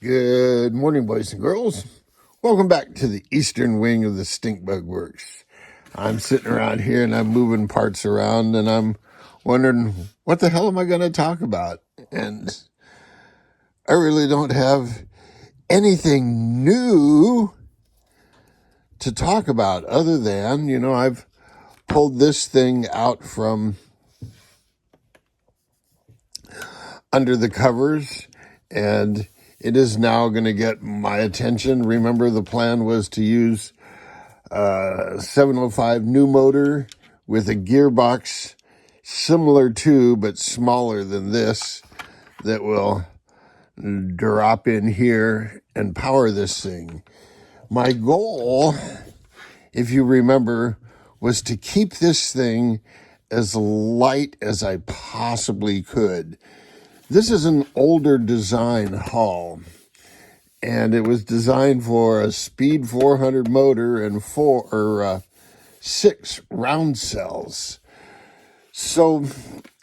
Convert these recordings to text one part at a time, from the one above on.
Good morning, boys and girls. Welcome back to the eastern wing of the Stink Bug Works. I'm sitting around here and I'm moving parts around and I'm wondering, what the hell am I going to talk about? And I really don't have anything new to talk about other than, I've pulled this thing out from under the covers and it is now going to get my attention. Remember, the plan was to use 705 new motor with a gearbox similar to but smaller than this that will drop in here and power this thing. My goal, if you remember, was to keep this thing as light as I possibly could. This is an older design hull, and it was designed for a Speed 400 motor and 6 round cells. So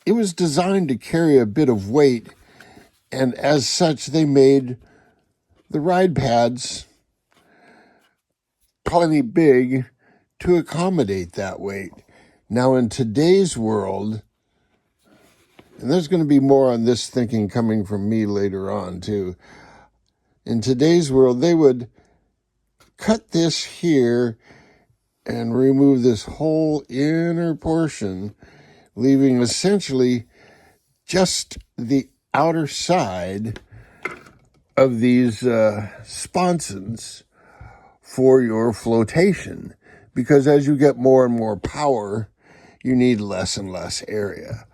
it was designed to carry a bit of weight, and as such, they made the ride pads plenty big to accommodate that weight. Now, in today's world, and there's going to be more on this thinking coming from me later on, too. In today's world, they would cut this here and remove this whole inner portion, leaving essentially just the outer side of these sponsons for your flotation. Because as you get more and more power, you need less and less area.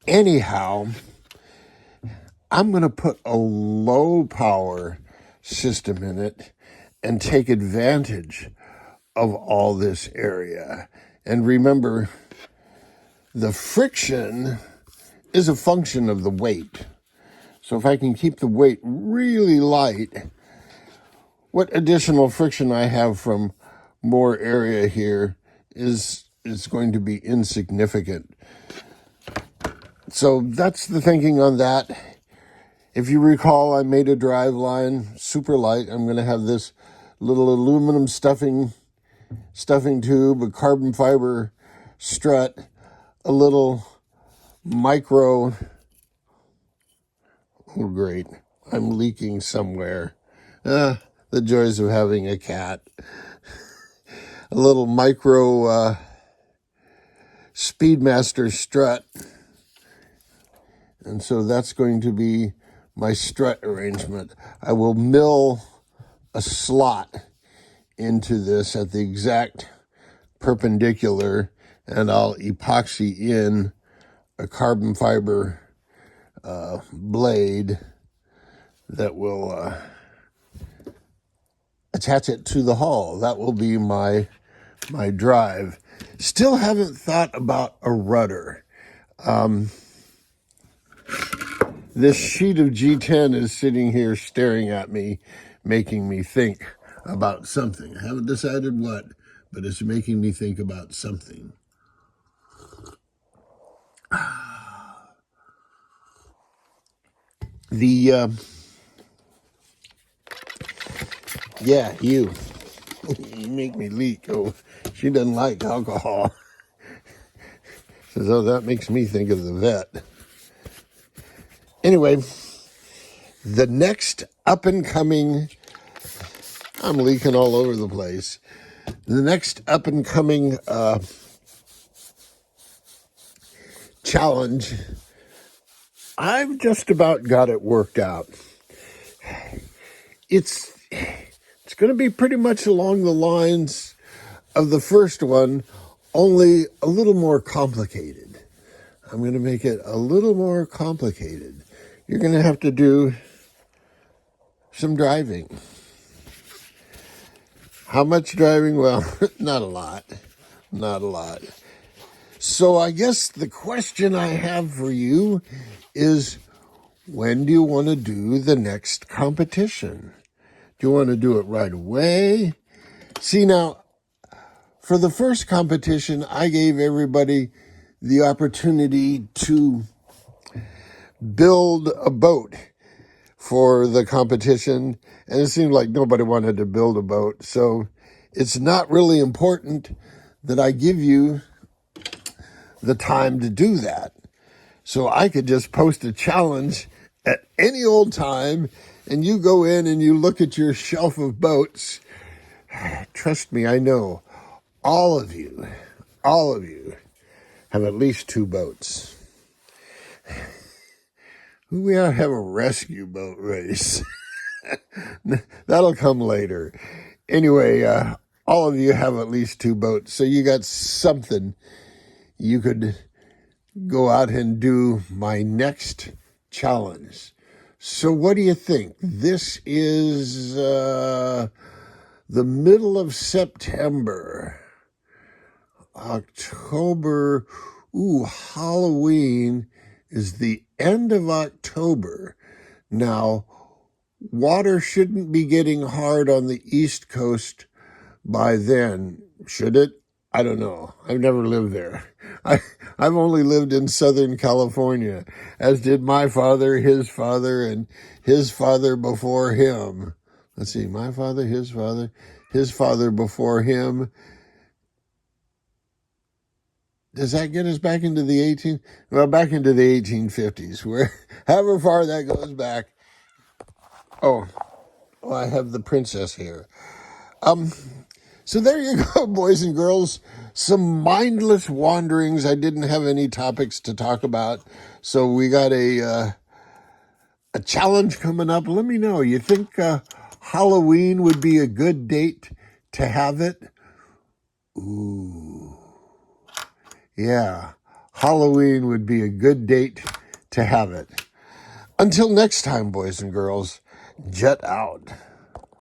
Anyhow, I'm going to put a low power system in it and take advantage of all this area. And remember, the friction is a function of the weight. So if I can keep the weight really light, what additional friction I have from more area here is going to be insignificant. So that's the thinking on that. If you recall, I made a drive line super light. I'm going to have this little aluminum stuffing tube, a carbon fiber strut, a little micro, oh great, I'm leaking somewhere. The joys of having a cat. A little micro Speedmaster strut. And so that's going to be my strut arrangement. I will mill a slot into this at the exact perpendicular, and I'll epoxy in a carbon fiber blade that will attach it to the hull. That will be my drive. Still haven't thought about a rudder. This sheet of G10 is sitting here staring at me, making me think about something. I haven't decided what, but it's making me think about something. You make me leak. Oh, she doesn't like alcohol. Says, oh, that makes me think of the vet. Anyway, the next up and coming, I'm leaking all over the place. The next up and coming challenge, I've just about got it worked out. It's going to be pretty much along the lines of the first one, only a little more complicated. I'm going to make it a little more complicated. You're going to have to do some driving. How much driving? Well, not a lot. Not a lot. So I guess the question I have for you is, when do you want to do the next competition? Do you want to do it right away? See, now, for the first competition, I gave everybody the opportunity to build a boat for the competition, and it seemed like nobody wanted to build a boat. So it's not really important that I give you the time to do that. So I could just post a challenge at any old time, and you go in and you look at your shelf of boats. Trust me, I know all of you have at least 2 boats. We ought to have a rescue boat race. That'll come later. Anyway, all of you have at least 2 boats, so you got something you could go out and do my next challenge. So what do you think? This is the middle of September. October. Ooh, Halloween is the end of October. Now, water shouldn't be getting hard on the East Coast by then, should it? I don't know. I've never lived there. I've only lived in Southern California, as did my father, and his father before him. Let's see, my father, his father before him. Does that get us back into the back into the 1850s, where however far that goes back. Oh, I have the princess here. So there you go, boys and girls. Some mindless wanderings. I didn't have any topics to talk about, so we got a challenge coming up. Let me know. You think Halloween would be a good date to have it? Ooh, yeah. Halloween would be a good date to have it. Until next time, boys and girls, jet out.